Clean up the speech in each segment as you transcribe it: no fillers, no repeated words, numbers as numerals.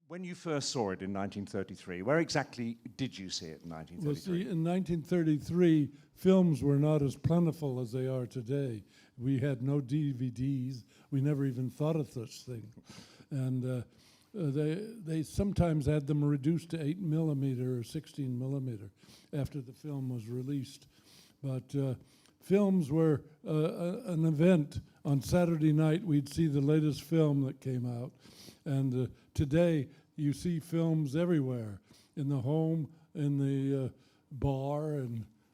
When you first saw it in 1933, where exactly did you see it in 1933? Well, see, in 1933, films were not as plentiful as they are today. We had no DVDs. We never even thought of such thing. And they sometimes had them reduced to 8 millimeter or 16 millimeter after the film was released. But films were an event. On Saturday night, we'd see the latest film that came out. And today, you see films everywhere, in the home, in the bar,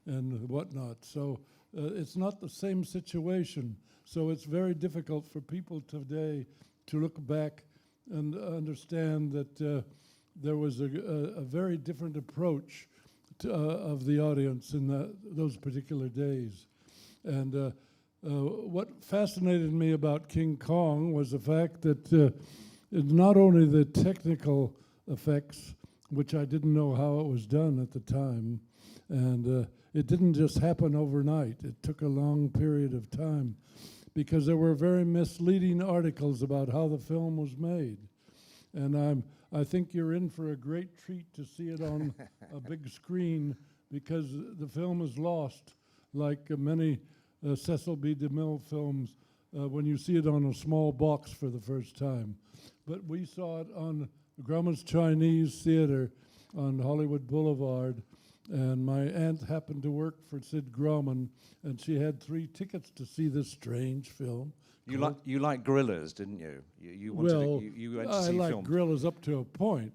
and whatnot. So it's not the same situation. So it's very difficult for people today to look back and understand that there was a very different approach of the audience in those particular days. And what fascinated me about King Kong was the fact that not only the technical effects, which I didn't know how it was done at the time, and it didn't just happen overnight. It took a long period of time because there were very misleading articles about how the film was made. And I think you're in for a great treat to see it on a big screen, because the film is lost, like many Cecil B. DeMille films, when you see it on a small box for the first time. But we saw it on Grauman's Chinese Theater on Hollywood Boulevard, and my aunt happened to work for Sid Grauman, and she had 3 tickets to see this strange film. You like gorillas, didn't you? You wanted you went to see I like films. gorillas up to a point.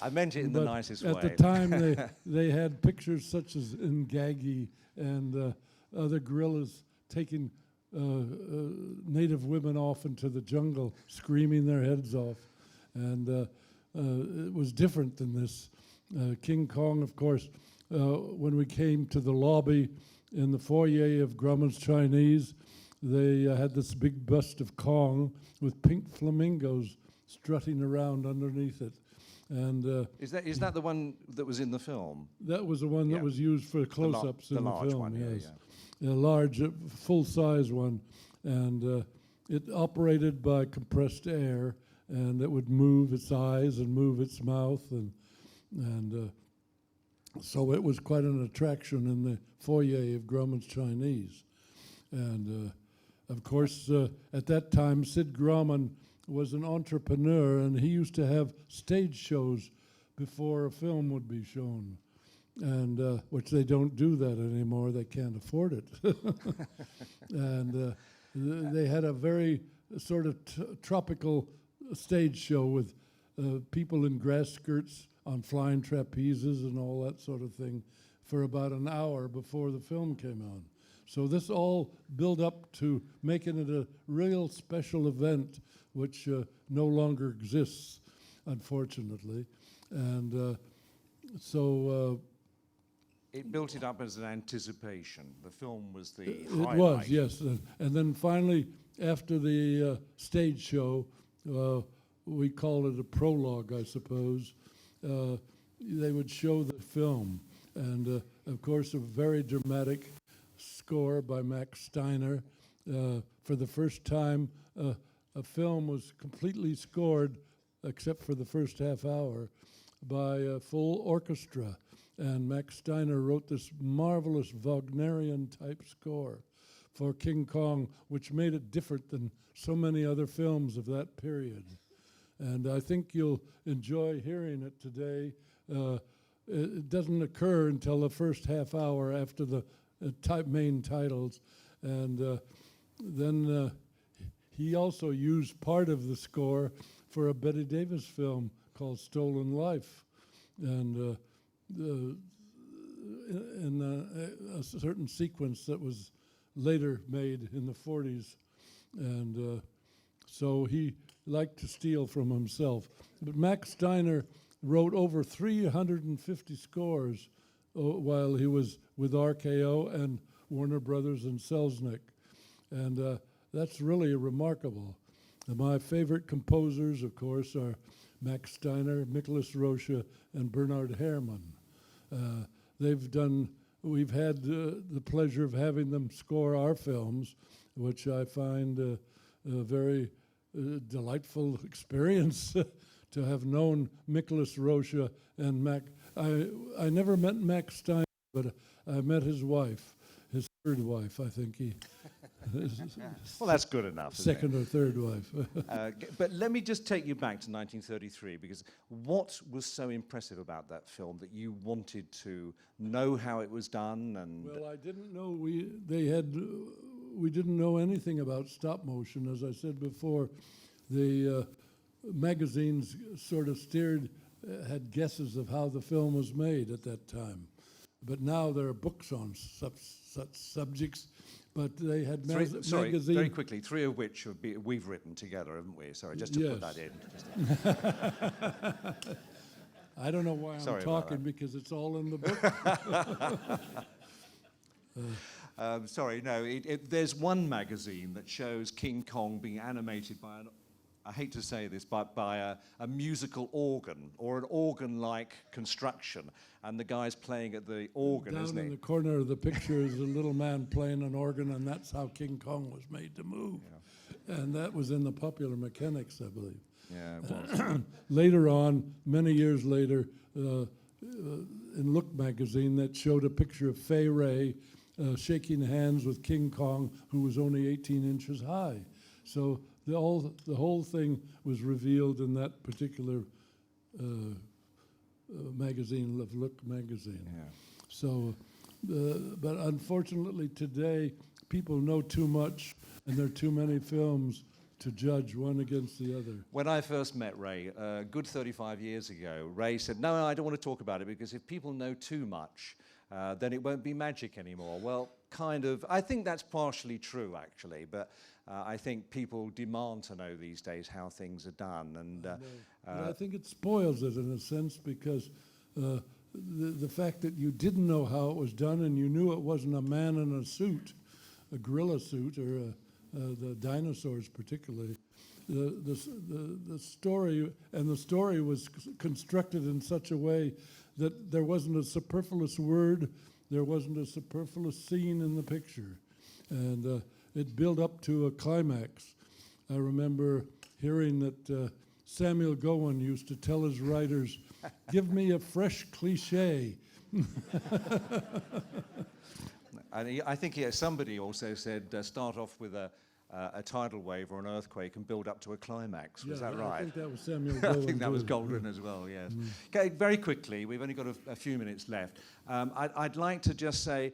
I meant it in the nicest way. At the time, they had pictures such as Ngagi and other gorillas taking native women off into the jungle, screaming their heads off. And it was different than this. King Kong, of course, when we came to the lobby in the foyer of Grauman's Chinese, they had this big bust of Kong with pink flamingos strutting around underneath it. And is that the one that was in the film? That was the one that was used for close-ups in the film, one, yes. Yeah. A large, full-size one. And it operated by compressed air, and it would move its eyes and move its mouth. And so it was quite an attraction in the foyer of Grauman's Chinese. And of course, at that time, Sid Grauman was an entrepreneur, and he used to have stage shows before a film would be shown, and which they don't do that anymore. They can't afford it. And they had a very sort of tropical stage show with people in grass skirts on flying trapezes and all that sort of thing for about an hour before the film came on. So this all built up to making it a real special event, which no longer exists, unfortunately. And so... it built it up as an anticipation. The film was the highlight. It was, yes. And then finally, after the stage show, we call it a prologue, I suppose, they would show the film. And of course, a very dramatic score by Max Steiner. For the first time, a film was completely scored, except for the first half hour, by a full orchestra. And Max Steiner wrote this marvelous Wagnerian-type score for King Kong, which made it different than so many other films of that period. And I think you'll enjoy hearing it today. It doesn't occur until the first half hour after the main titles. And then he also used part of the score for a Bette Davis film called Stolen Life. And in a certain sequence that was later made in the 40s. And so he liked to steal from himself. But Max Steiner wrote over 350 scores while he was with RKO and Warner Brothers and Selznick. And that's really remarkable. My favorite composers, of course, are Max Steiner, Miklas Rocha, and Bernard Herrmann. We've had the pleasure of having them score our films, which I find very delightful experience to have known Nicholas Rocha and Mac. I never met Max Stein, but I met his wife, his third wife, I think he. Well, that's good enough. Second or third wife. But let me just take you back to 1933, because what was so impressive about that film that you wanted to know how it was done? And Well, I didn't know we didn't know anything about stop motion. As I said before, the magazines sort of had guesses of how the film was made at that time. But now there are books on such subjects. But they had sorry, magazine. very quickly, three of which we've written together, haven't we? Sorry, just to put that in. I don't know why Sorry I'm talking, because it's all in the book. Sorry, no, there's one magazine that shows King Kong being animated by I hate to say this, but by a musical organ, or an organ-like construction, and the guy's playing at the organ, Down isn't in he? the corner of the picture is a little man playing an organ, and that's how King Kong was made to move. Yeah. And that was in the Popular Mechanics, I believe. Yeah, it was. Later on, many years later, in Look magazine, that showed a picture of Fay Ray shaking hands with King Kong, who was only 18 inches high. So the whole thing was revealed in that particular magazine, Look magazine. Yeah. So, but unfortunately today, people know too much, and there are too many films to judge one against the other. When I first met Ray, a good 35 years ago, Ray said, no, I don't want to talk about it, because if people know too much, then it won't be magic anymore. Well, kind of, I think that's partially true, actually, but I think people demand to know these days how things are done. And I think it spoils it in a sense, because the fact that you didn't know how it was done, and you knew it wasn't a man in a suit, a gorilla suit, or the dinosaurs particularly. The story was constructed in such a way that there wasn't a superfluous word, there wasn't a superfluous scene in the picture, and it built up to a climax. I remember hearing that Samuel Gowan used to tell his writers, "Give me a fresh cliche." And I think somebody also said, start off with a tidal wave or an earthquake and build up to a climax. Was that right? I think that was Samuel I Gowan. think that was too. golden as well, yes. Okay, very quickly, we've only got a few minutes left. I'd like to just say,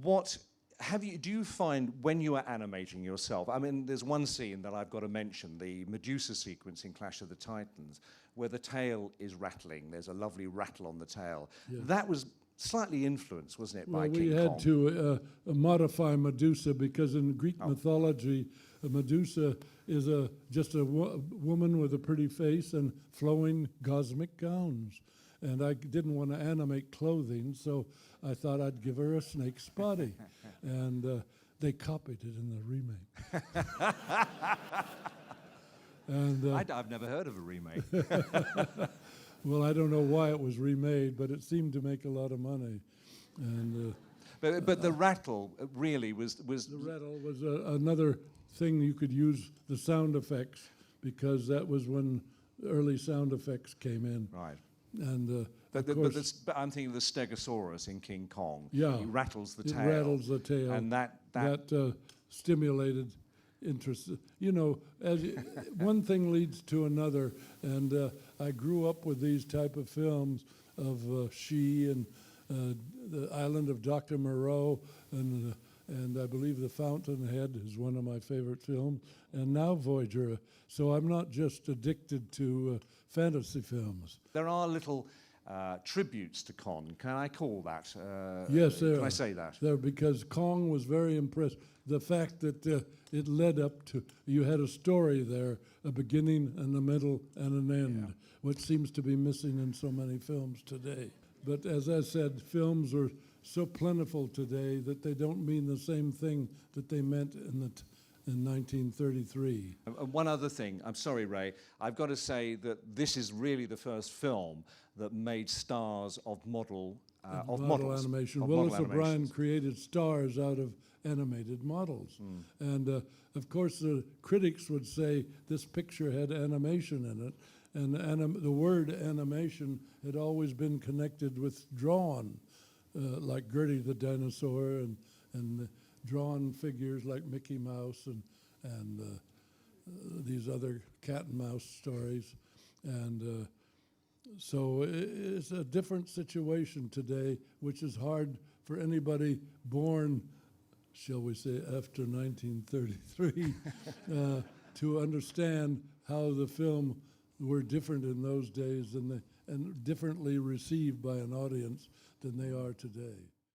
do you find when you are animating yourself, I mean, there's one scene that I've got to mention, the Medusa sequence in Clash of the Titans, where the tail is rattling. There's a lovely rattle on the tail. Yeah. That was slightly influenced, wasn't it, by King Kong? We had to modify Medusa, because in Greek mythology, Medusa is just a woman with a pretty face and flowing cosmic gowns. And I didn't want to animate clothing, so I thought I'd give her a snake's body. And they copied it in the remake. And I've never heard of a remake. well, I don't know why it was remade, but it seemed to make a lot of money. And but the rattle really was... The rattle was another thing you could use, the sound effects, because that was when early sound effects came in. Right. And but I'm thinking of the Stegosaurus in King Kong. Yeah. He rattles the tail. It rattles the tail. And that stimulated interest. You know, one thing leads to another, and I grew up with these type of films of She and the Island of Dr. Moreau, and I believe The Fountainhead is one of my favorite films, and now Voyager. So I'm not just addicted to fantasy films. There are little tributes to Kong. Can I call that? Yes, there Can are. I say that? There, because Kong was very impressed. The fact that it led up to, you had a story there, a beginning and a middle and an end, which seems to be missing in so many films today. But as I said, films are so plentiful today that they don't mean the same thing that they meant in 1933. One other thing, I'm sorry, Ray, I've got to say that this is really the first film that made stars of model Model animation. Willis O'Brien created stars out of animated models. And of course, the critics would say this picture had animation in it, and the word animation had always been connected with drawn, like Gertie the dinosaur, and drawn figures like Mickey Mouse and these other cat and mouse stories. And so it's a different situation today, which is hard for anybody born, shall we say, after 1933, to understand how the film were different in those days and differently received by an audience than they are today.